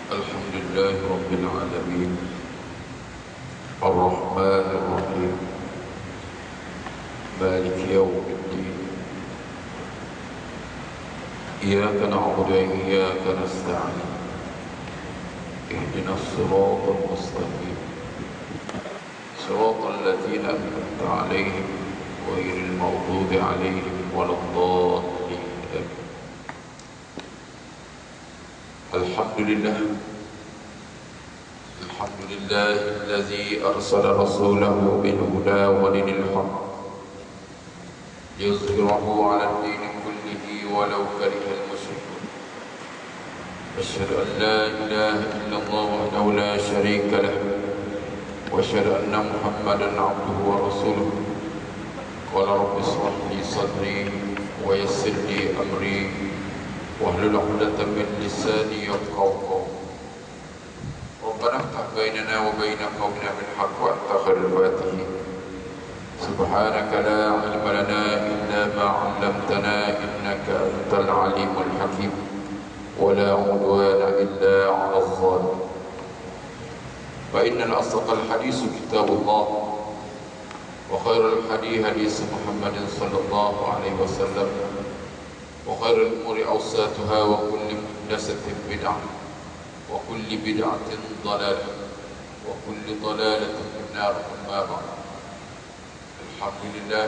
الحمد لله رب العالمين الرحمن الرحيم مالك يوم الدين إياك نعبد وإياك نستعين اهدنا الصراط المستقيم صراط الذين أنعمت عليهم غير المغضوب عليهم ولا الضالين. الحمد لله الذي أرسل رسوله بالهدى ودين الحق ليظهره على الدين كله ولو كره المشركون. أشهد أن لا إله إلا الله وحده لا شريك له وأشهد أن محمدا عبده ورسوله. قال رب اشرح لي صدري ويسر لي أمري واحلل عقدة من لساني يفقهوا قولي. ربنا افتح بيننا وبين قومنا بالحق وأنت خير الفاتحين. سبحانك لا علم لنا إلا ما علمتنا إنك أنت العليم الحكيم ولا عدوان إلا على الظالمين. فإن أصدق الحديث كتاب الله وخير الحديث حديث محمد صلى الله عليه وسلم وخير الأمور أوساتها وكل محدثة بدعة وكل بدعة ضلالة وكل ضلالة في النار. أما بعد. Alhamdulillah,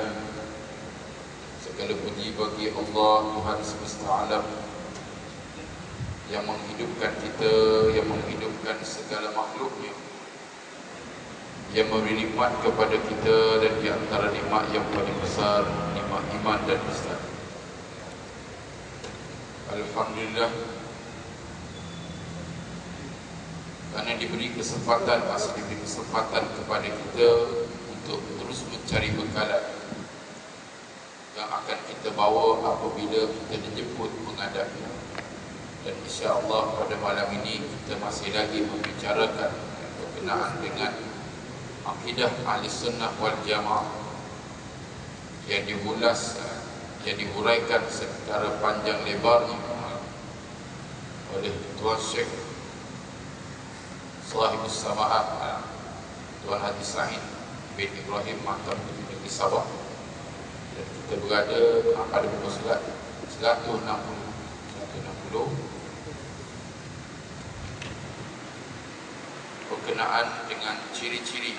segala puji bagi Allah Tuhan semesta alam yang menghidupkan kita, yang menghidupkan segala makhluknya, yang memberi nikmat kepada kita, dan di antara nikmat yang paling besar nikmat iman dan Islam. Alhamdulillah, kerana diberi kesempatan, masih diberi kesempatan kepada kita untuk terus mencari bekalan yang akan kita bawa apabila kita dijemput menghadapnya. Dan insya-Allah pada malam ini kita masih lagi membicarakan berkenaan dengan akidah ahli sunnah wal jamaah yang diulas, yang dihuraikan secara panjang lebarnya oleh Tuan Syekh Sahibus Sama'ah Tuan Haji Sa'id bin Ibrahim Mahtam Negeri Sabah. Dan kita berada pada buku 160 berkenaan dengan ciri-ciri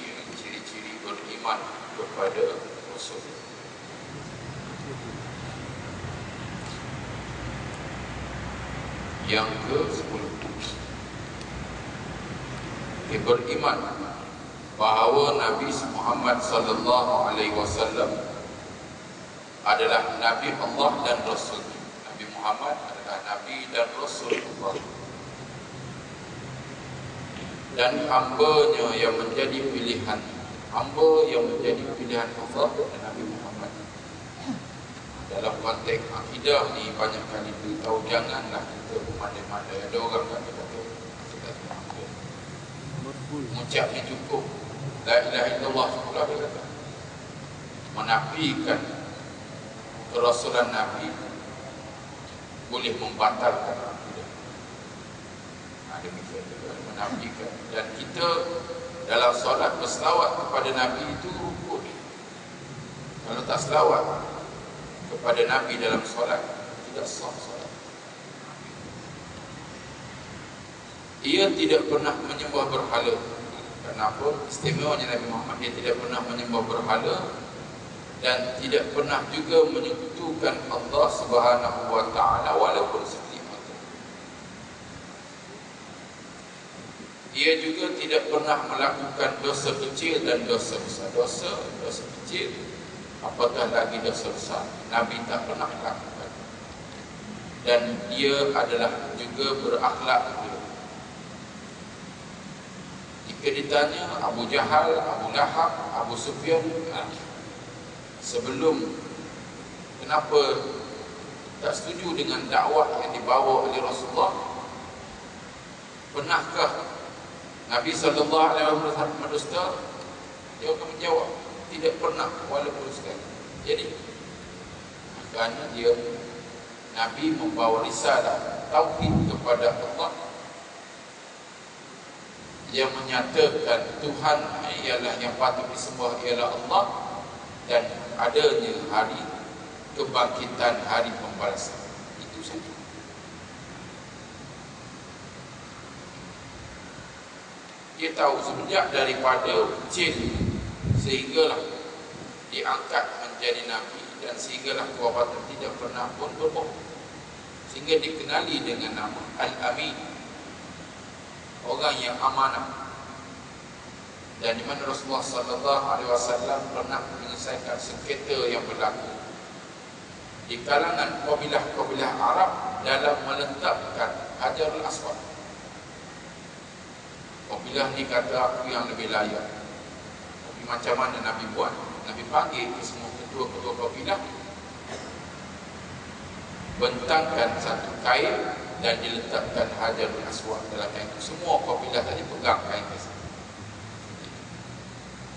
beriman kepada Rasul. Yang ke-10, beriman bahawa Nabi Muhammad sallallahu alaihi wasallam adalah Nabi Allah dan Rasul. Nabi Muhammad adalah Nabi dan Rasul Allah, dan hamba-Nya yang menjadi pilihan, hamba yang menjadi pilihan Allah dan Nabi Muhammad. Dalam konteks akidah ni banyak kali beritahu, janganlah kita bermandai-mandai. Ada orang kata mengucapnya cukup la ilaha illallah cukup, dia kata menafikan kerasulan Nabi boleh membatalkan akidah. Demikian juga menafikan. Dan kita dalam solat berselawat kepada Nabi itu rukun. Kalau tak selawat kepada Nabi dalam solat, tidak sah solat. Ia tidak pernah menyembah berhala. Kenapa? Istimewanya Nabi Muhammad, dia tidak pernah menyembah berhala dan tidak pernah juga menyekutukan Allah Subhanahu wa taala walaupun sedikit. Ia juga tidak pernah melakukan dosa kecil dan dosa besar. Dosa kecil, apatah lagi dosa besar, Nabi tak pernah lakukan. Dan dia adalah juga berakhlak. Jika ditanya Abu Jahal, Abu Lahab, Abu Sufyan, sebelum kenapa tak setuju dengan dakwah yang dibawa oleh Rasulullah, pernahkah Nabi sallallahu alaihi wasallam mendusta? Dia akan menjawab, tidak pernah walaupun sekali. Jadi makanya dia Nabi membawa risalah tauhid kepada Allah yang menyatakan Tuhan ialah yang patut disembah ialah Allah, dan adanya hari kebangkitan, hari pembalasan. Itu saja. Dia tahu semenjak daripada kecil sehinggalah diangkat menjadi Nabi, dan sehinggalah kewafatan tidak pernah pun berbohong, sehingga dikenali dengan nama Al-Amin, orang yang amanah. Dan di mana Rasulullah SAW pernah menyelesaikan sengketa yang berlaku di kalangan kabilah-kabilah Arab dalam meletakkan Hajarul Aswad. Kabilah ni kata aku yang lebih layak. Tapi macam mana Nabi buat? Nabi panggil ke semua ketua-ketua kabilah, bentangkan satu kain dan diletakkan Hajarul Aswad dalam kain itu. Semua kabilah tadi pegang kain tersebut.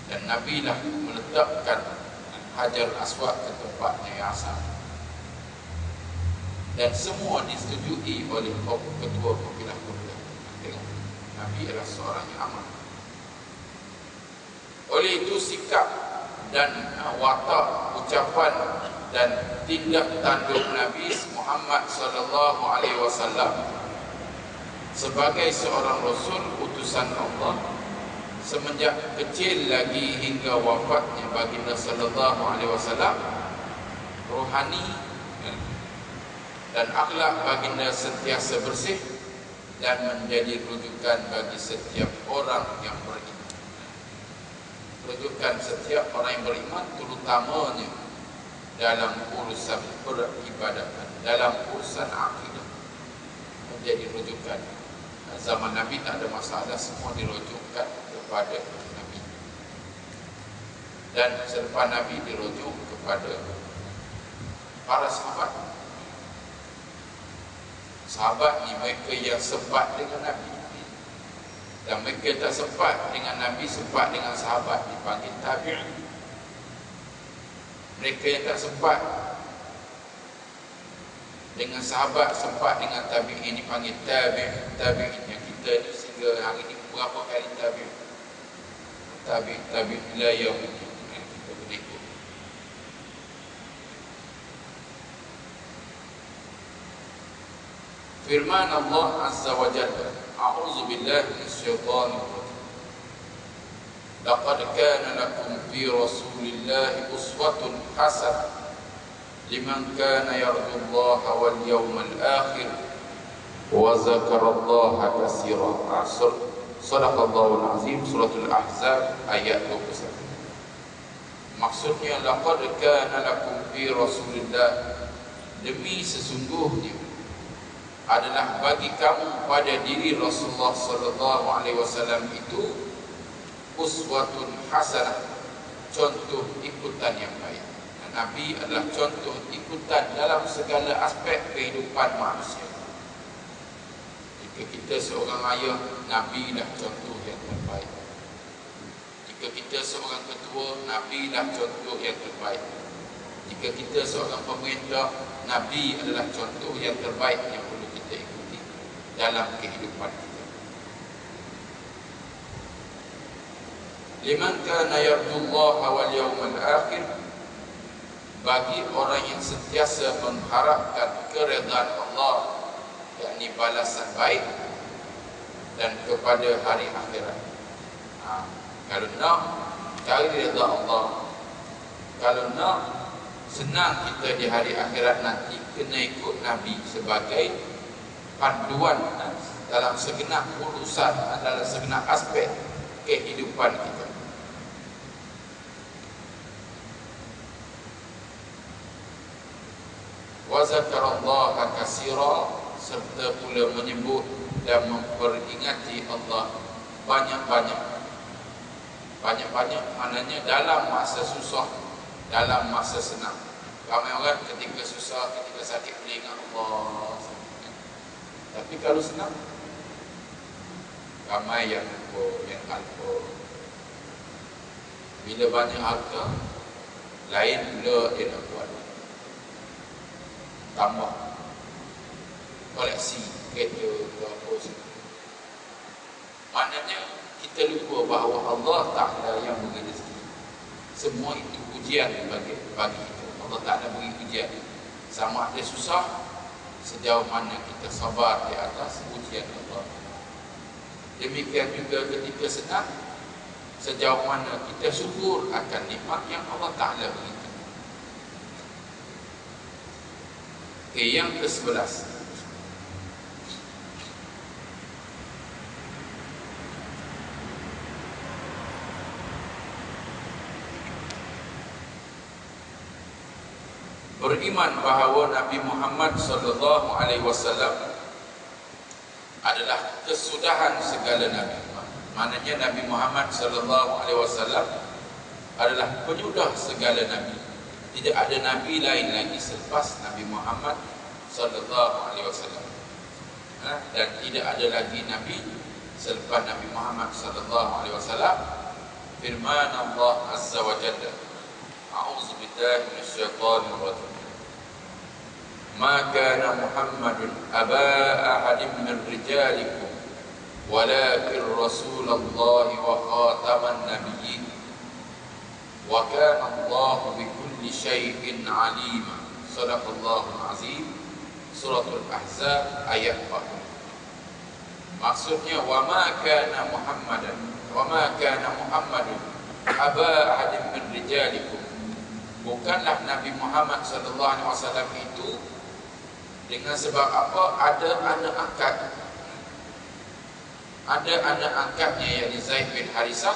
Dan Nabi lah meletakkan Hajarul Aswad ke tempatnya yang asal. Dan semua disetujui oleh ketua kabilah-kabilah. Tengok, Nabi adalah seorang yang aman. Oleh itu sikap dan watak, ucapan dan tindak tanduk Nabi Muhammad SAW sebagai seorang Rasul utusan Allah, semenjak kecil lagi hingga wafatnya baginda SAW, rohani dan akhlak baginda sentiasa bersih dan menjadi rujukan bagi setiap orang yang beriman. Rujukan setiap orang yang beriman, terutamanya dalam urusan peribadatan, dalam urusan akidah, menjadi rujukan. Zaman Nabi tak ada masalah, semua dirujukkan kepada Nabi, dan selepas Nabi dirujuk kepada para sahabat. Sahabat ni mereka yang sempat dengan Nabi, dan mereka tak sempat dengan Nabi, sempat dengan sahabat, dipanggil tabi'in. Mereka yang tak sempat dengan sahabat, sempat dengan tabi'in, dipanggil tabi'in. Yang kita ni sehingga hari ni berapa kali tabi'in ila yaumil kita berikut. Firman Allah Azza wa Jalla, a'udzu billahi minasyaitonir rajim. Laqad kana lakum fi Rasulillahi uswatun hasanah liman kana yarjullaha wal yawmal akhir wa zakarallaha katsiran. Sadaqallahul azim. Suratul Ahzab ayat 21. Maksudnya, laqad kana lakum fi Rasulillah, demi sesungguhnya adalah bagi kamu pada diri Rasulullah SAW itu uswatun hasanah, contoh ikutan yang baik. Dan Nabi adalah contoh ikutan dalam segala aspek kehidupan manusia. Jika kita seorang ayah, Nabi adalah contoh yang terbaik. Jika kita seorang ketua, Nabi adalah contoh yang terbaik. Jika kita seorang pemerintah, Nabi adalah contoh yang terbaik yang perlu kita ikuti dalam kehidupan kita. Liman kana yarjullaha wal yawmal akhir, bagi orang yang sentiasa mengharapkan keredaan Allah, yakni balasan baik, dan kepada hari akhirat. Kalau nak cari redha Allah, kalau nak senang kita di hari akhirat nanti, kena ikut Nabi sebagai panduan dalam segenap urusan, dalam segenap aspek kehidupan kita. Wa zakarallaha katsira, serta pula menyebut dan memperingati Allah banyak-banyak. Banyak-banyak maknanya dalam masa susah, dalam masa senang. Ramai orang ketika susah, ketika sakit boleh ingat Allah. Tapi kalau senang, ramai yang alpa. Bila banyak harta, lain pula dia nak buat. Tambah koleksi kereta ke apa semua. Maknanya kita lupa bahawa Allah Ta'ala yang beri rezeki. Semua itu ujian bagi kita. Allah Ta'ala beri ujian. Sama ada susah, sejauh mana kita sabar di atas ujian Allah. Demikian juga ketika senang, sejauh mana kita syukur akan nikmat yang Allah Ta'ala beri. Yang ke-11, beriman bahawa Nabi Muhammad sallallahu alaihi wasallam adalah kesudahan segala nabi. Maknanya Nabi Muhammad sallallahu alaihi wasallam adalah penyudah segala nabi. Tidak ada nabi lain lagi selepas Nabi Muhammad sallallahu alaihi wasallam. Dan tidak ada lagi nabi selepas Nabi Muhammad sallallahu alaihi wasallam. Firman Allah azza wa jalla, a'udzu billahi minasyaitonir rajim. Ma kana Muhammadun aba ahadin min rijalikum walakin Rasulullah wa khataman nabiyyin wa kana Allah bikulli syai'in alima. Shadaqallahul azim. Suratul Ahzab ayat 4. Maksudnya wa ma kana Muhammadun aba ahadin min rijalikum. Bukanlah Nabi Muhammad sallallahu alaihi wasallam itu dengan sebab apa? Ada anak angkatnya, yakni Zaid bin Harisah,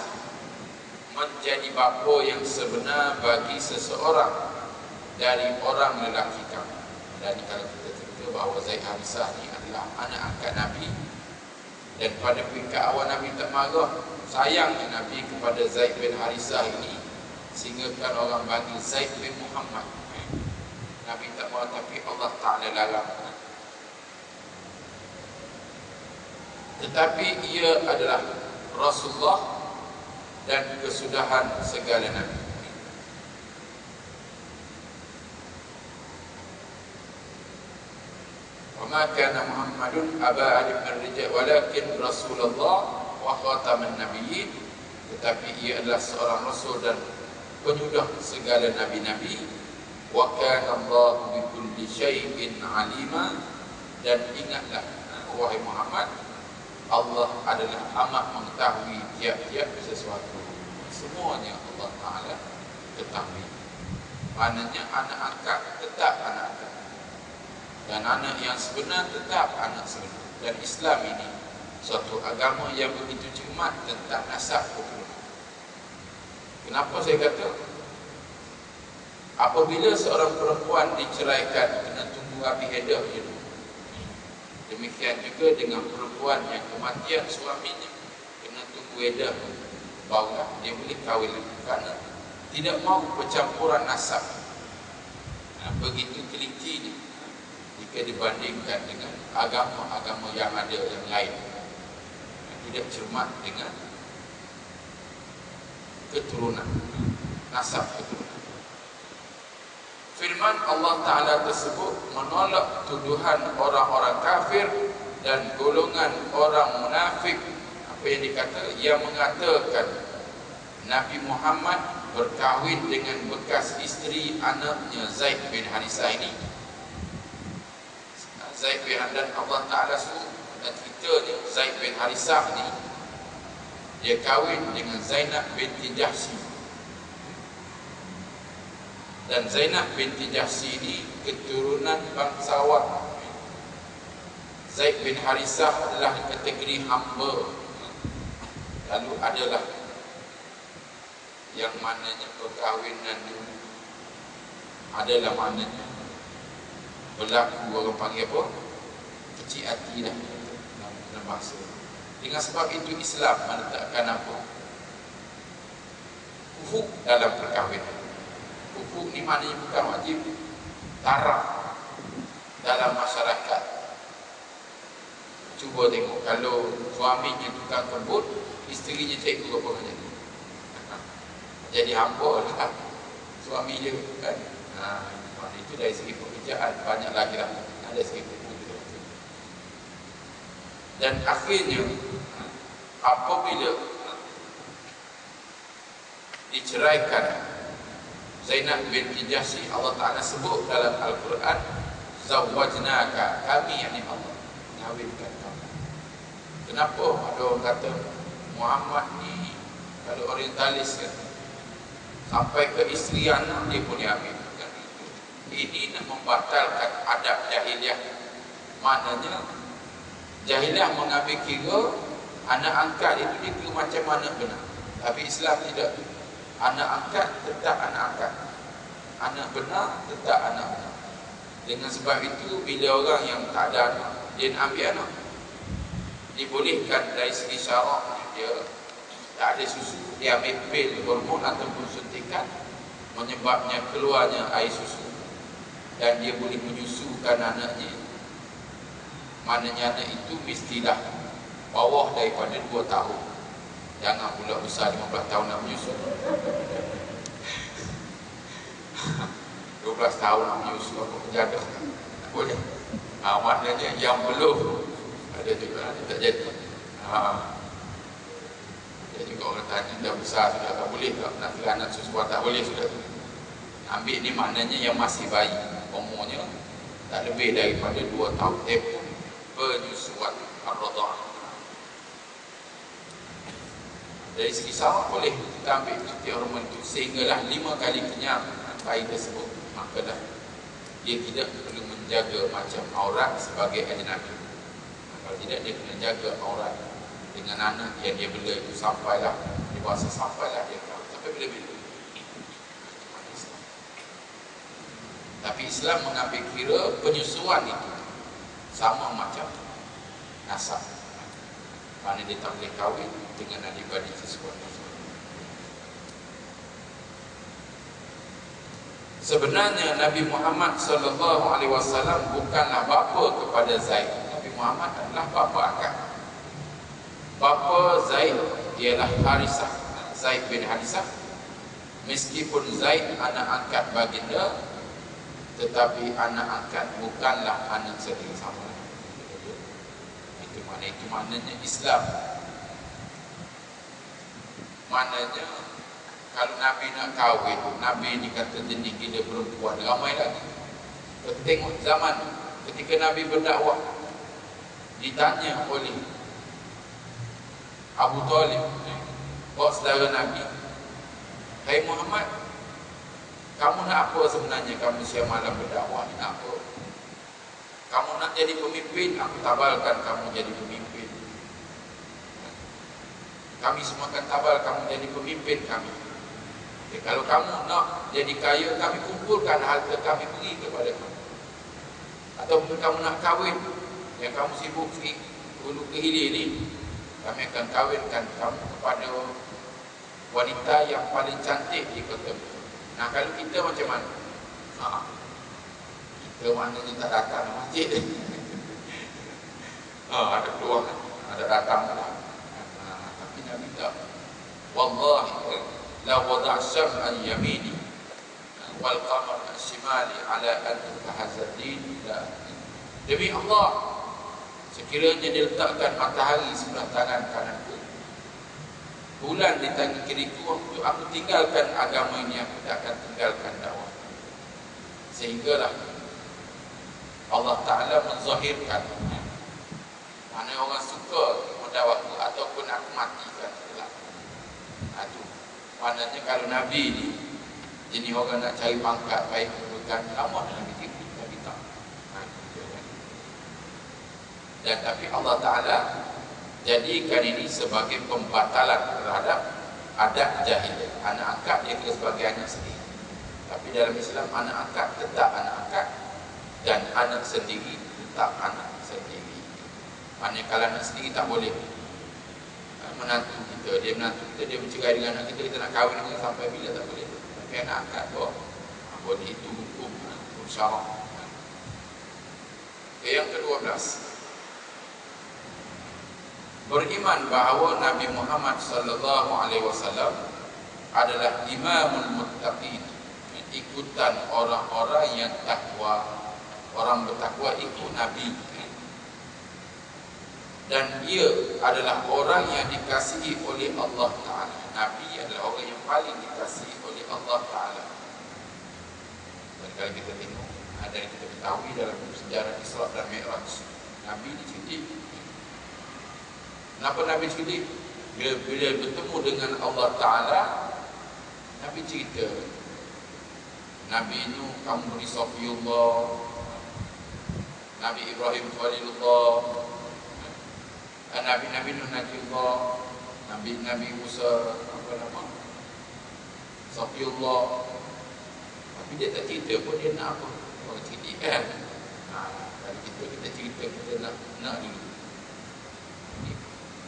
menjadi bapa yang sebenar bagi seseorang dari orang lelaki kami. Dan kalau kita cerita bahawa Zaid Harisah ini adalah anak angkat Nabi, dan pada peringkat awal Nabi tak marah, sayangnya Nabi kepada Zaid bin Harisah ini, sehingga kan orang panggil Zaid bin Muhammad. Nabi tak mahu, tapi Allah Ta'ala larang. Tetapi ia adalah Rasulullah dan kesudahan segala nabi. Wa ma kana Muhammadun aba ahadin min rijal walakin Rasulullah wa khataman nabiyyin. Tetapi ia adalah seorang rasul dan penyudah segala nabi-nabi. Wa kana Allah bikulli syai'in alima. Dan ingatlah wahai Muhammad, Allah adalah amat mengetahui tiap-tiap sesuatu. Semuanya Allah Ta'ala ketahui. Maknanya anak angkat tetap anak angkat, dan anak yang sebenar tetap anak sebenar. Dan Islam ini suatu agama yang begitu cermat tentang nasab keturunan. Kenapa saya kata? Apabila seorang perempuan diceraikan, kena tunggu habis iddah dulu. Demikian juga dengan perempuan yang kematian suaminya, kena tunggu iddah barulah dia boleh kahwin lagi, kerana tidak mahu percampuran nasab. Begitu telitinya jika dibandingkan dengan agama-agama yang ada yang lain, tidak cermat dengan keturunan, nasab keturunan. Firman Allah Ta'ala tersebut menolak tuduhan orang-orang kafir dan golongan orang munafik. Apa yang dikata? Yang mengatakan Nabi Muhammad berkahwin dengan bekas isteri anaknya Zaid bin Harisah ini. Zaid bin Harisah, dan Allah Ta'ala suruh, dan kita ni Zaid bin Harisah ni, dia kahwin dengan Zainab binti Jahsy. Dan Zainab binti Jahsy ini keturunan bangsawan. Zaid bin Harisah adalah kategori hamba. Lalu adalah yang mananya perkahwinan dulu adalah maknanya berlaku, orang panggil apa? Kecil hati dah dalam bahasa. Dengan sebab itu Islam meletakkan apa? Hukuk dalam perkahwinan. Hukuk ni maknanya bukan wajib, taraf dalam masyarakat. Cuba tengok, kalau suaminya tukang kebun, isterinya cikgu apa macam ni, jadi hamba lah suami dia kan. Itu dari segi pekerjaan banyak lagi lah, ada segi kebun juga. Dan akhirnya apabila diceraikan Zainab binti Jahsy, Allah Ta'ala sebut dalam Al-Quran, zawwajnaka, kami yakni Allah mengawinkan kamu. Kenapa ada orang kata Muhammad ni kalau orientalis kan, sampai ke isteri anak dia pun diambil? Ini nak membatalkan adab jahiliah. Maknanya jahiliah mengambil kira anak angkat itu dikira macam mana benar, tapi Islam tidak. Anak angkat tetap anak angkat, anak benar tetap anak benar. Dengan sebab itu bila orang yang tak ada anak dia nak ambil anak, dibolehkan dari segi syarak. Dia tak ada susu, dia ambil pil hormon ataupun suntikan menyebabnya keluarnya air susu, dan dia boleh menyusukan anaknya. Maknanya anak itu mestilah bawah daripada 2 tahun. Jangan pula besar 15 tahun nak menyusu. 12 tahun nak menyusu, apa penjaga? Tak boleh. Maknanya yang belum ada juga, ada tak jadi. Ada juga orang tanya, dah besar sudah, tak boleh tak nak kira anak susu, tak boleh sudah. Ambil ni maknanya yang masih bayi, umurnya tak lebih daripada 2 tahun, pun penyusuan ar-radha'ah. Dari segi syarak boleh kita ambil cuti hormon itu sehinggalah 5 kali kenyang bayi tersebut, maka dah dia tidak perlu menjaga macam aurat sebagai ajnabi. Kalau tidak, dia kena jaga aurat dengan anak yang dia bela itu sampailah dewasa, sampailah dia tahu sampai bila-bila. Tapi Islam mengambil kira penyusuan itu sama macam nasab. Mana dia tak boleh kahwin dengan adik-beradik seseorang. Sebenarnya Nabi Muhammad SAW bukanlah bapa kepada Zaid. Nabi Muhammad adalah bapa angkat. Bapa Zaid ialah Harisah, Zaid bin Harisah. Meskipun Zaid anak angkat baginda, tetapi anak angkat bukanlah anak sendiri sama. Itu maknanya Islam. Maknanya kalau Nabi nak kahwin, Nabi ni kata jenis gila perempuan ramai lagi. Tengok zaman ketika Nabi berdakwah, ditanya oleh Abu Talib, bawa saudara Nabi, "Hai Muhammad, kamu nak apa sebenarnya? Kamu siang malam berdakwah ni nak apa? Kamu nak jadi pemimpin, aku tabalkan kamu jadi pemimpin. Kami semua akan tabal kamu jadi pemimpin kami. Kalau kamu nak jadi kaya, kami kumpulkan harta kami beri kepada kamu. Ataupun kamu nak kahwin, yang kamu sibuk hulu ke hilir ni, kami akan kahwinkan kamu kepada wanita yang paling cantik di kota." Nah, kalau kita macam mana? Kita maknanya tak datang masjid. Ada keluar, ada datang lah. Tapi Nabi tak. Wallahi la wada' syam'an yamini wal qamar shimali ala an tahazadin. Demi Allah, sekiranya diletakkan matahari sebelah tangan kananku, bulan di tangan kiriku, untuk aku tinggalkan agama ini, aku tak akan tinggalkan dakwah. Sehinggalah Allah Ta'ala menzahirkan, mana orang suka mendakwahku ataupun aku matikan. Itu maknanya kalau Nabi ni jenis orang nak cari pangkat baik kedudukan, lama Nabi tipu, Nabi tak. Dan tapi Allah Ta'ala jadikan ini sebagai pembatalan terhadap adat jahiliah. Anak angkat dia kira sebagai anak sendiri. Tapi dalam Islam anak angkat tetap anak angkat, dan anak sendiri tetap anak sendiri. Maknanya kalau anak sendiri tak boleh. Menantu kita, dia menantu kita, dia bercerai dengan anak kita, kita nak kahwin dengan sampai bila tak boleh. Tapi anak angkat boleh. Itu hukum syarak. Yang ke-12, beriman bahawa Nabi Muhammad SAW adalah imamul muttaqin, ikutan orang-orang yang takwa. Orang bertakwa ikut Nabi. dan ia adalah orang yang dikasihi oleh Allah Ta'ala. Nabi adalah orang yang paling dikasihi oleh Allah Ta'ala. Dan kalau kita tengok, ada yang kita ketahui dalam sejarah Isra dan Mi'raj, Nabi dicuti. Kenapa Nabi dicuti? Bila bertemu dengan Allah Ta'ala, Nabi cerita, Nabi Nuh kamu beri Safiullah, Nabi Ibrahim Khalilullah, Nabi Nuh Najibullah, Nabi Musa Safiullah. Tapi dia tak cerita pun dia nak apa. Orang cerita kan. Kalau kita cerita kita nak dulu.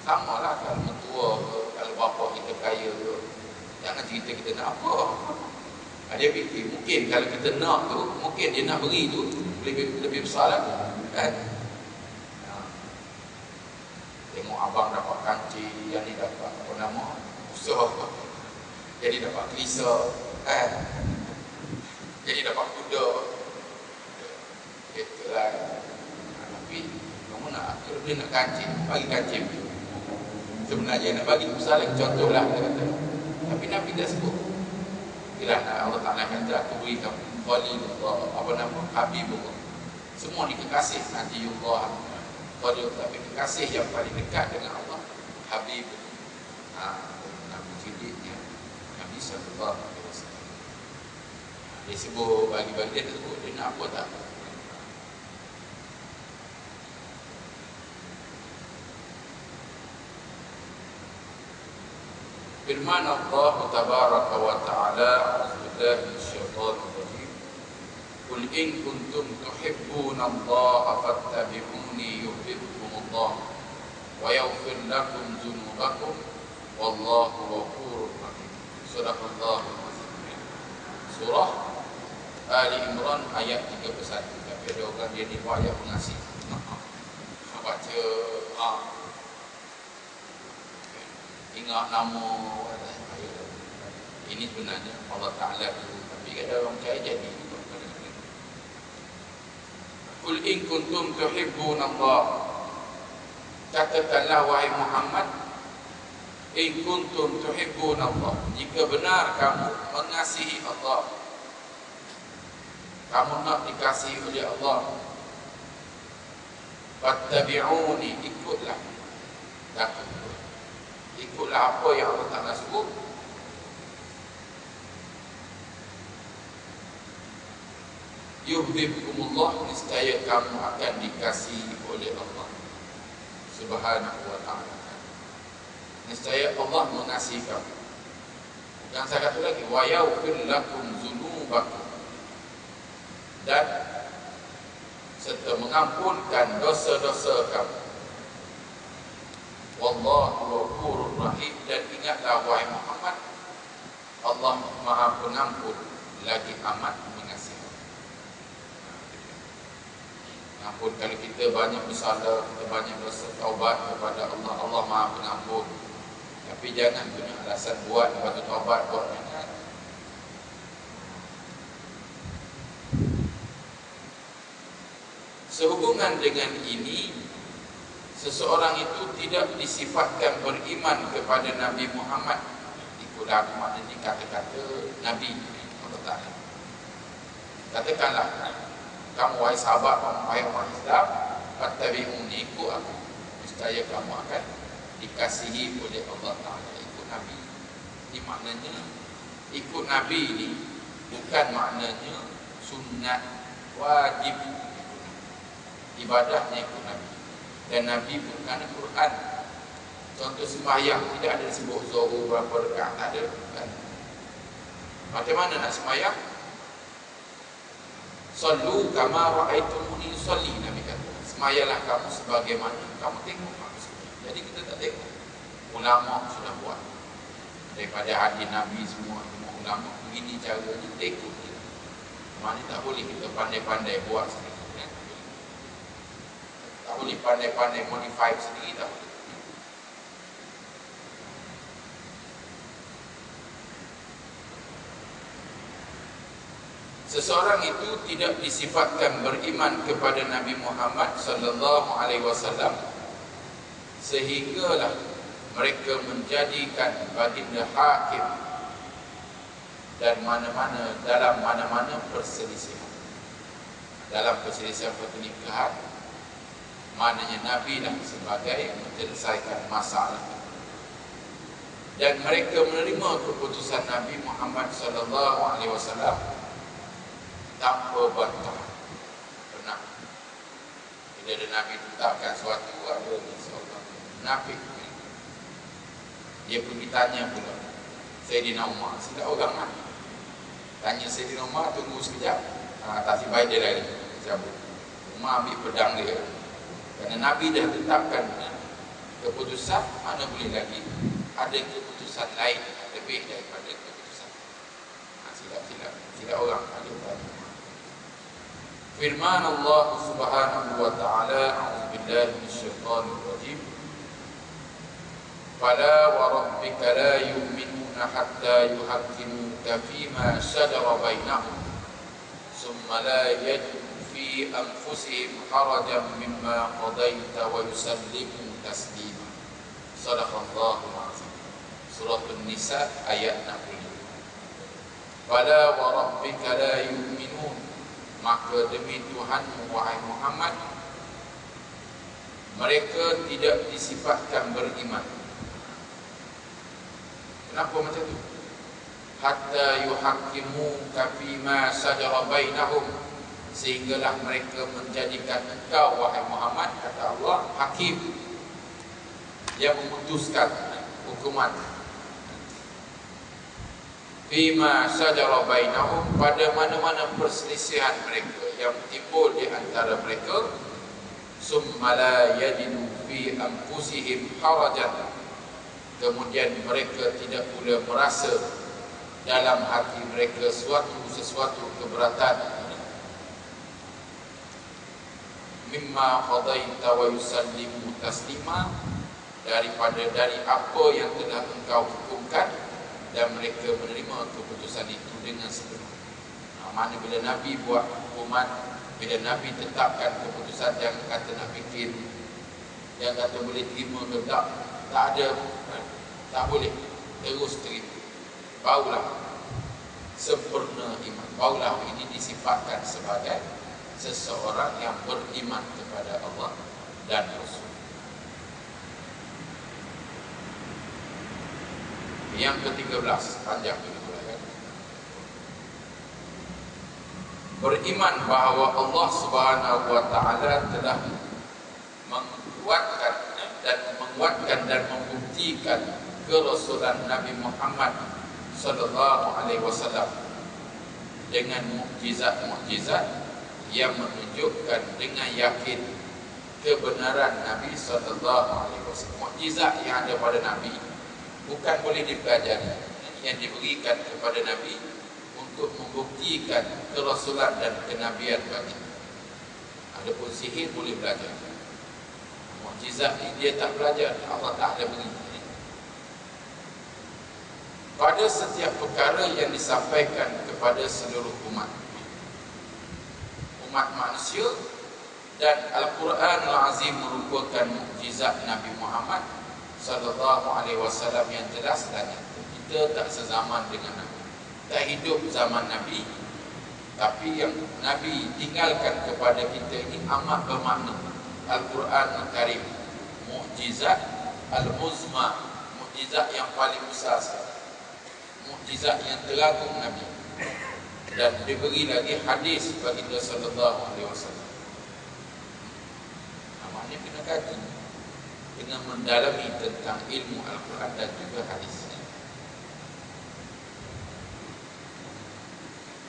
Sama lah kalau mentua ke, kalau bapa kita kaya ke, jangan cerita kita nak apa. Dia fikir mungkin kalau kita nak tu, mungkin dia nak beri tu lebih besar lagi kan. Tengok abang dapat kancing, yang ni dapat apa nama, usaha, jadi dapat kelisa kan, jadi dapat kuda. Itulah. Tapi kamu nak, kalau dia nak kancing, bagi kancing tu. Sebenarnya nak bagi besar lagi, contohlah dia kata. Tapi Nabi dah sebut. Bila Allah Ta'ala kata, aku beri kamu Khalilullah, apa nama, Habibullah. Semua ni kekasih, Najiyullah, Khalilullah. Tapi kekasih yang paling dekat dengan Allah, Habibullah. Nabi Jididnya, Nabi Sallallahu Alaihi Wasallam. Dia sebut, bagi-bagi dia sebut, dia nak apa tak? Firman Allah Tabaraka wa Ta'ala, A'udzubillahi minasyaitonir rajim. Qul in kuntum tuhibbuna Allah fattabi'uni yuhibbukumullah wa yaghfir lakum dzunubakum wallahu ghafurur rahim. Sadaqallahul azim. Surah Ali Imran ayat 31. Tapi ada orang dia ni ayat pengasih. Baca ingat nama ini sebenarnya Allah Ta'ala dulu, tapi ada orang percaya jadi juga. Qul in kuntum tuhibbuna Allah, katakanlah wahai Muhammad, in kuntum tuhibbuna Allah, jika benar kamu mengasihi Allah, kamu nak dikasihi oleh Allah, fattabi'uni, ikutlah apa yang Allah Ta'ala sebut. Yuhibbukumullah, niscaya kamu akan dikasihi oleh Allah Subhanahu wa Ta'ala. Niscaya Allah mengasihi kamu. Dan saya kata lagi, wa yaghfir lakum dzunubakum, dan serta mengampunkan dosa-dosa kamu. Wallahu ghafurur rahim, dan ingatlah wahai Muhammad, Allah Maha Pengampun lagi amat mengasihi. Ampun kalau kita banyak bersalah, kita banyak bertaubat kepada Allah, Allah Maha Pengampun. Tapi jangan punya alasan buat batu taubat buat jangan. Sehubungan dengan ini, seseorang itu tidak disifatkan beriman kepada Nabi Muhammad. Itulah maknanya kata-kata Nabi Allah Ta'ala. Katakanlah, kamu wahai sahabat, wahai orang Islam, fattabi'uni, ikut aku, niscaya kamu akan dikasihi oleh Allah Ta'ala. Ikut Nabi. Ini maknanya, ikut Nabi ini bukan maknanya sunat, wajib. Ibadahnya ikut Nabi. Dan Nabi bukan Al-Quran. Contoh sembahyang, tidak ada sebut zuhur berapa rakaat, tak ada kan? Macam mana nak sembahyang? Sallu kama ra'aitumuni usalli, Nabi kata. Sembahyanglah kamu sebagaimana kamu tengok aku sembahyang. Jadi kita tak tengok. Ulama sudah buat. Daripada hadis Nabi semua ulama begini caranya, tengok dia. Mana tak boleh kita pandai-pandai buat sendiri. Tak boleh pandai-pandai modify sendiri, tak boleh. Seseorang itu tidak disifatkan beriman kepada Nabi Muhammad sallallahu alaihi wasallam sehinggalah mereka menjadikan baginda hakim dan dalam mana-mana perselisihan. Dalam perselisihan pernikahan, maknanya Nabi lah sebagai menyelesaikan masalah. Dan mereka menerima keputusan Nabi Muhammad SAW tanpa bantah. Pernah bila ada Nabi tetapkan suatu, ada seorang munafik, dia pergi tanya pula Sayyidina Umar, silap orang lah. Tanya Sayyidina Umar, tunggu sekejap, tak baik dia lari cabut. Umar ambil pedang dia, kerana Nabi dah tetapkan keputusan, mana boleh lagi ada keputusan lain lebih daripada keputusan. Silap orang ada tanya. Firman Allah Subhanahu wa taala, a'udzubillahi minasyaitonir rajim. Fala wa rabbika la yu'minuna hatta yuhaqqimuka fima shajara bainahum thumma la yajidu fi anfusihim harajan mimma qadaita wa yusallimu taslima. Shadaqallahul azim. Surah An-Nisa ayat 60. Fala wa rabbika la yu'minun, maka demi Tuhanmu wahai Muhammad, mereka tidak disifatkan beriman. Kenapa macam tu? Hatta yuhaqqimuka fima shajara bainahum, sehinggalah mereka menjadikan engkau wahai Muhammad, kata Allah, hakim yang memutuskan hukuman. Fima shajara bainahum, pada mana-mana perselisihan mereka yang timbul di antara mereka. Summa la yajidu fi anfusihim harajan, kemudian mereka tidak pula merasa dalam hati mereka sesuatu keberatan. Mimma qadaita wa yusallimu taslima, dari apa yang telah engkau hukumkan, dan mereka menerima keputusan itu dengan sepenuhnya. Mana bila Nabi buat hukuman, bila Nabi tetapkan keputusan, jangan kata nak fikir, jangan kata boleh terima ke tak ada, tak boleh, terus terima. Barulah sempurna iman, barulah ini disifatkan sebagai seseorang yang beriman kepada Allah dan Rasul. Yang ke-13, panjang juga kan? Beriman bahawa Allah Subhanahu wa taala telah menguatkan dan membuktikan kerasulan Nabi Muhammad sallallahu alaihi wasallam dengan mukjizat-mukjizat yang menunjukkan dengan yakin kebenaran Nabi sallallahu alaihi wasallam. Mukjizat yang ada pada Nabi bukan boleh dipelajari, yang diberikan kepada Nabi untuk membuktikan kerasulan dan kenabian bagi. Adapun sihir boleh belajar, mukjizat dia tak belajar, Allah Ta'ala beri. Pada setiap perkara yang disampaikan kepada seluruh umat manusia, dan Al-Quranul Azim merupakan mukjizat Nabi Muhammad sallallahu alaihi wasallam yang jelas dan nyata. Kita tak sezaman dengan Nabi, tak hidup zaman Nabi, tapi yang Nabi tinggalkan kepada kita ini amat bermakna. Al-Quranul Karim, mukjizat al-muzma, mukjizat yang paling besar sekali, mukjizat yang teragung Nabi, dan diberi lagi hadis baginda sallallahu alaihi wasallam. Namanya kena kaji dengan mendalami tentang ilmu Al-Quran dan juga hadisnya,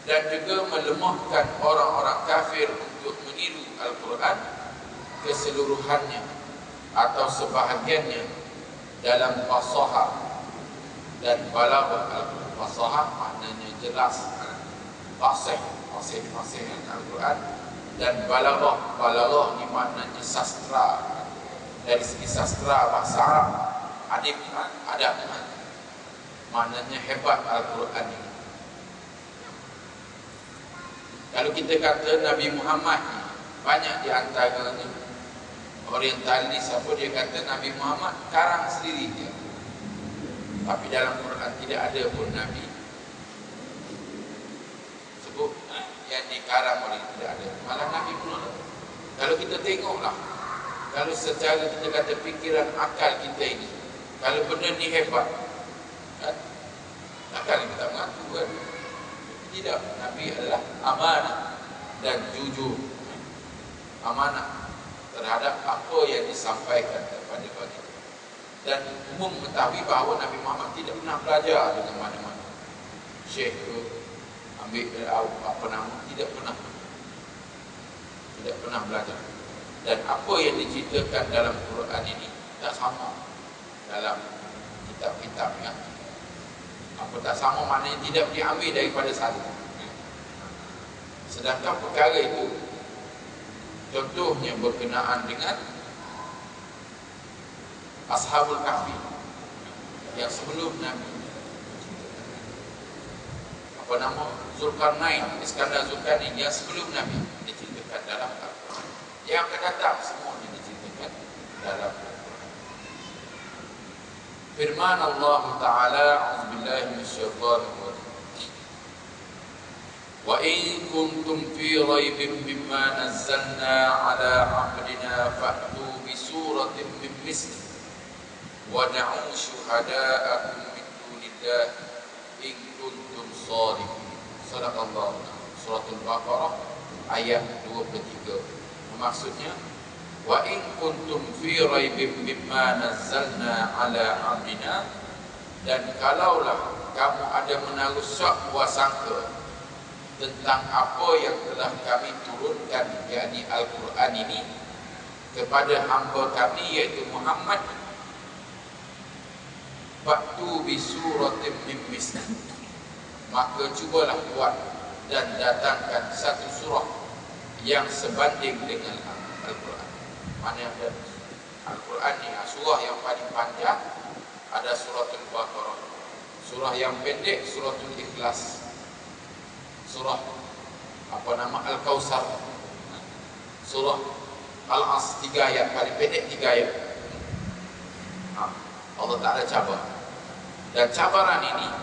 dan juga melemahkan orang-orang kafir untuk meniru Al-Quran keseluruhannya atau sebahagiannya dalam fasahah dan balaghah Al-Quran. Fasahah maknanya jelas, fasih Al-Quran, dan balaghah ni maknanya sastra, dari segi sastra bahasa Arab, adab, maknanya hebat Al-Quran ini. Kalau kita kata Nabi Muhammad, banyak di antaranya orientalis apa dia kata Nabi Muhammad karang sendiri dia. Tapi dalam Quran tidak ada pun Nabi sebut yang dikarang oleh, tidak ada. Malah Nabi pun ada. Kalau kita tengoklah, kalau secara kita kata fikiran akal kita ini, kalau benda ni hebat, kan? Takkan kita mengaku kan? Tidak. Nabi adalah amanah dan jujur. Amanah terhadap apa yang disampaikan kepada kita. Dan umum mengetahui bahawa Nabi Muhammad tidak pernah belajar dengan mana-mana. Syekh ke, ambil apa nama, tidak pernah belajar. Dan apa yang diceritakan dalam Quran ini tak sama dalam kitab-kitab yang apa tak sama, maknanya tidak diambil daripada satu. Sedangkan perkara itu contohnya berkenaan dengan Ashabul Kahfi yang sebelum Nabi, apa nama, Zulkarnain, Iskandar Zulkarnain yang sebelum Nabi diceritakan dalam Al-Quran. Yang akan datang semuanya diceritakan dalam Al-Quran. Firman Allah Ta'ala, A'udzubillahi minasyaitonir rajim. Wa in kuntum fi raibin mimma nazzalna ala 'abdina fa'tu bi suratin min mislihi wada'u syuhada'akum min dunillahi in kuntum shadiqin. Sadaqallahu. Surah Al-Baqarah ayat 23. Maksudnya, wa in kuntum fi raibin mimma nazzalna ala 'abdina, dan kalaulah kamu ada menaruh syak wasangka tentang apa yang telah kami turunkan, yakni Al-Quran ini, kepada hamba kami iaitu Muhammad, Faktu bi suratin min mislihi, maka cubalah buat dan datangkan satu surah yang sebanding dengan Al-Quran. Mana ada Al-Quran ni, surah yang paling panjang ada surah Al-Baqarah, surah yang pendek surah Al-Ikhlas, surah apa nama Al-Kausar, surah Al-As 3 ayat, paling pendek 3 ayat. Allah Ta'ala cabar, dan cabaran ini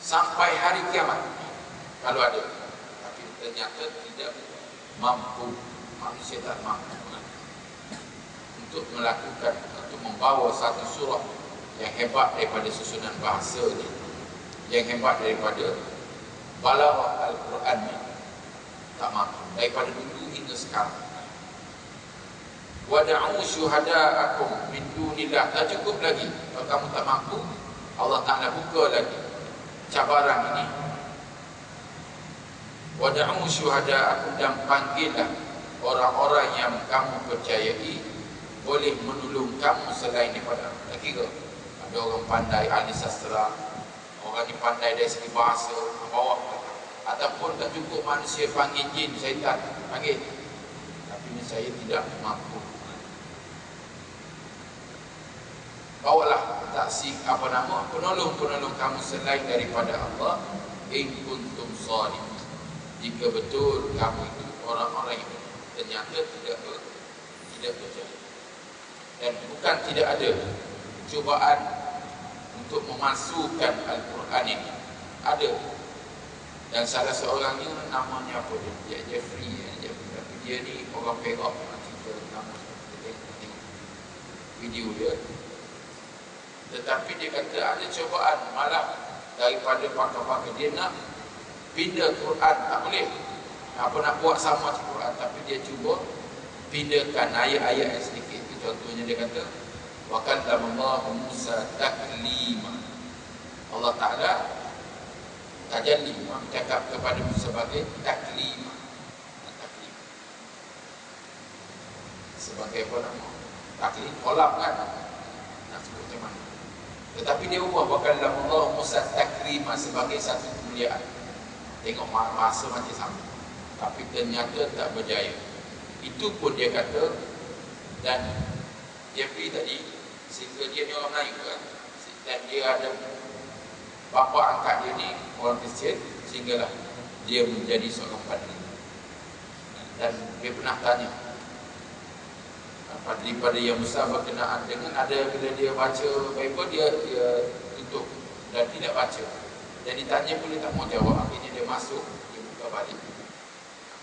sampai hari kiamat kalau ada. Tapi ternyata tidak mampu, manusia tak mampu untuk melakukan, untuk membawa satu surah yang hebat daripada susunan bahasa ni, yang hebat daripada balaghah Al-Quran ni, tak mampu daripada dulu hingga sekarang. Wada'u syuhada'akum min dunillah, tak cukup lagi. Kalau kamu tak mampu, Allah Ta'ala buka lagi cabaran ini. Wada'u syuhada'akum, dan panggillah orang-orang yang kamu percayai boleh menolong kamu selain daripada. Tak kira ada orang pandai ahli sastra, orang yang pandai dari segi bahasa, bawa, ataupun tak cukup manusia panggil jin, syaitan panggil, tapi ini saya tidak mampu. Bawalah taksir apa nama, penolong-penolong kamu selain daripada Allah, in kuntum shadiqin, jika betul kamu itu orang-orang yang ternyata tidak percaya. Dan bukan tidak ada cubaan untuk memasukkan Al-Quran ini, ada. Dan salah seorangnya namanya apa dia, Jeffrey, tapi dia ni orang Perak, nanti kita nama tengok video dia. Tetapi dia kata ada cubaan, malah daripada pakar-pakar dia nak pindah Quran, tak boleh. Apa nak buat sama Quran, tapi dia cuba pindahkan ayat-ayat yang sedikit. Contohnya dia kata, wa kallamallahu Musa taklima. Allah Ta'ala tajalli, bercakap kepada Musa sebagai taklima. Sebagai apa nama? Taklim, kolam kan? Nak sebut macam mana? Tetapi dia ubah, wa kallamallahu Musa taklima, sebagai satu kemuliaan. Tengok bahasa macam sama, tapi ternyata tak berjaya. Itu pun dia kata, dan dia pergi tadi, sehingga dia ni orang Melayu kan, dan dia ada bapa angkat dia ni orang Kristian, sehinggalah dia menjadi seorang padri. Dan dia pernah tanya, daripada yang besar berkenaan dengan ada bila dia baca Bible dia tutup dan tidak baca. Dan ditanya pun dia tak mau jawab. Akhirnya dia masuk, dia buka balik.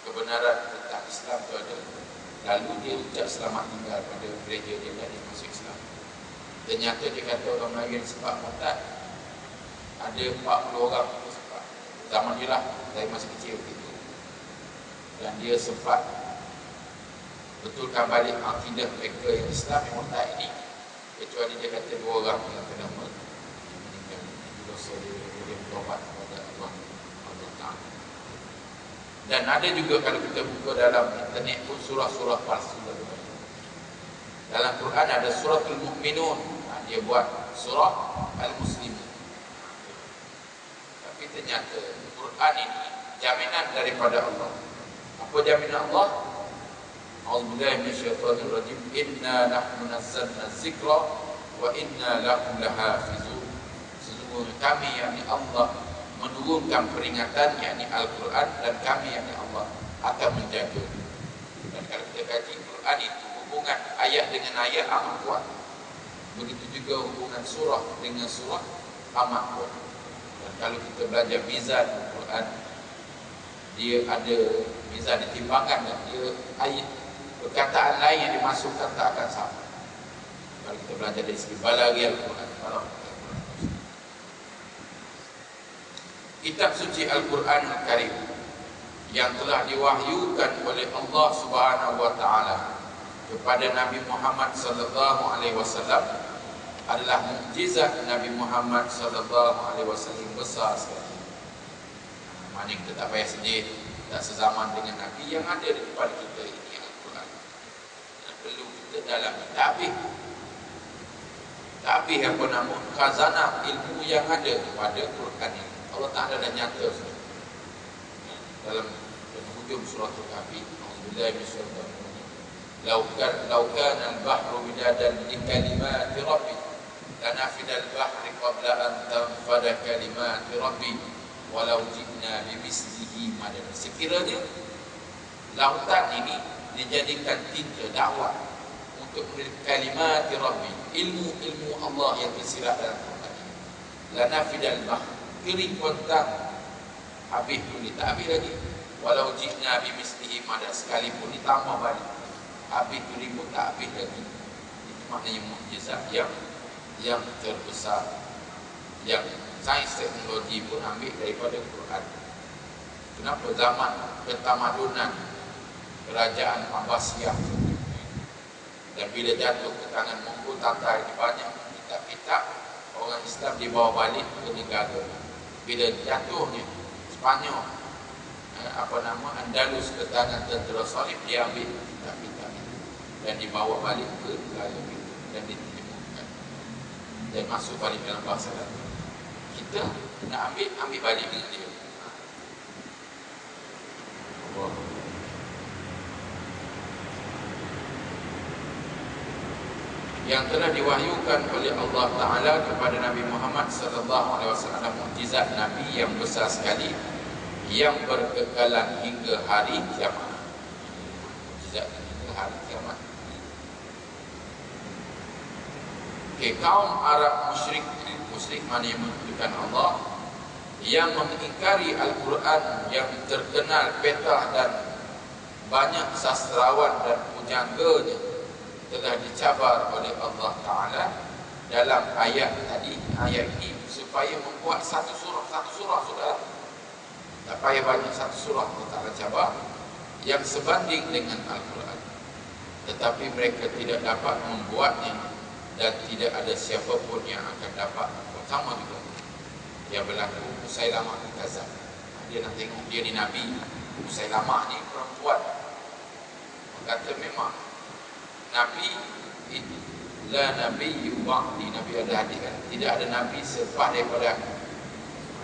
Kebenaran tentang Islam tu ada. Lalu dia ucap selamat tinggal pada gereja dia dan dia masuk Islam. Ternyata dia kata orang Melayu yang sempat murtad ada 40 orang sempat. Zaman dia lah, saya masih kecil begitu. Dan dia sempat betulkan balik akidah mereka yang Islam yang murtad ini. Kecuali dia kata 2 orang yang kena meninggal. Dosa dia bertobat kepada Allah Ta'ala. Dan ada juga kalau kita buka dalam internet pun surah-surah palsu. Dalam Quran ada suratul Mu'minun, dia buat surah Al-Muslimun. Tapi ternyata Quran ini jaminan daripada Allah. Apa jaminan Allah? A'udzubillahi minasyaitonir rajim. Inna nahnu nazzalna dzikra wa inna lahu lahafizun. Sesungguhnya kami yakni Allah menurunkan peringatan yakni Al-Quran dan kami yakni Allah akan menjaga. Dan kalau kita kaji Quran itu hubungan ayat dengan ayat amat kuat. Begitu juga hubungan surah dengan surah amat kuat. Dan kalau kita belajar mizan Quran, dia ada mizan ditimbangan dan dia ayat perkataan lain yang dimasukkan tak akan sama. Kalau kita belajar dari segi balaghiah Al-Quran, kitab suci Al-Quran Al-Karim yang telah diwahyukan oleh Allah Subhanahu wa taala kepada Nabi Muhammad sallallahu alaihi wasallam adalah mukjizat Nabi Muhammad sallallahu alaihi wasallam besar sekali. Mana kita tak payah sedih, tak sezaman dengan Nabi yang ada di depan kita ini Al-Quran. Dan perlu kita dalam tapi apa nama khazanah ilmu yang ada pada Quran ini. Allah Ta'ala dah nyata dalam hujung surah Al-Kahfi. Auzubillahi minasyaitonir rajim. Law kana al-bahru midadan li kalimati rabbi lanafida al-bahru qabla an tanfada kalimati rabbi walau ji'na bimislihi madad. Sekiranya lautan ini dijadikan tinta dakwah untuk kalimati rabbi, ilmu Allah yang tersirat dalam Quran ini, lanafida al-bahru, kering kontang habis pun dia tak habis lagi. Walau ji'na bimislihi madad, sekalipun ditambah balik habis tu pun tak habis lagi. Itu maknanya mukjizat yang terbesar yang sains teknologi pun ambil daripada Quran. Kenapa zaman ketamadunan kerajaan Abbasiyah dan bila jatuh ke tangan Mongol Tatar ini banyak kitab-kitab orang Islam dibawa balik ke negara. Bila jatuhnya Spanyol Andalus ke tangan tentera Salib, dia ambil kitab-kitab itu dan dibawa balik ke negara itu dan diterjemahkan dan masuk balik dalam bahasa Arab. Kita nak ambil balik dengan dia. Yang telah diwahyukan oleh Allah Ta'ala kepada Nabi Muhammad sallallahu alaihi wasallam, mukjizat Nabi yang besar sekali yang berkekalan hingga hari kiamat. Mukjizat hingga hari kiamat. Kaum Arab musyrik mana yang menunjukkan Allah, yang mengingkari Al-Quran yang terkenal petah dan banyak sastrawan dan pujangganya telah dicabar oleh Allah Ta'ala dalam ayat tadi, ayat ini supaya membuat satu surah sudah tak payah banyak, satu surah Allah Ta'ala cabar yang sebanding dengan Al-Quran, tetapi mereka tidak dapat membuatnya dan tidak ada siapa pun yang akan dapat. Sama juga yang berlaku Musailamah Al-Kadzdzab. Dia nak tengok dia ni Nabi, Musailamah ni perempuan. Kata memang Nabi itu la Nabi ba'di, Nabi ada hadis kan, tidak ada Nabi selepas daripada aku.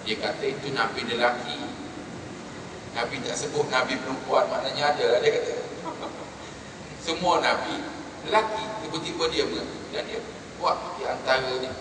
Dia kata itu Nabi lelaki. Nabi tak sebut Nabi perempuan, maknanya ada lah dia kata. Semua Nabi lelaki, tiba-tiba dia dan dia buat di antara ni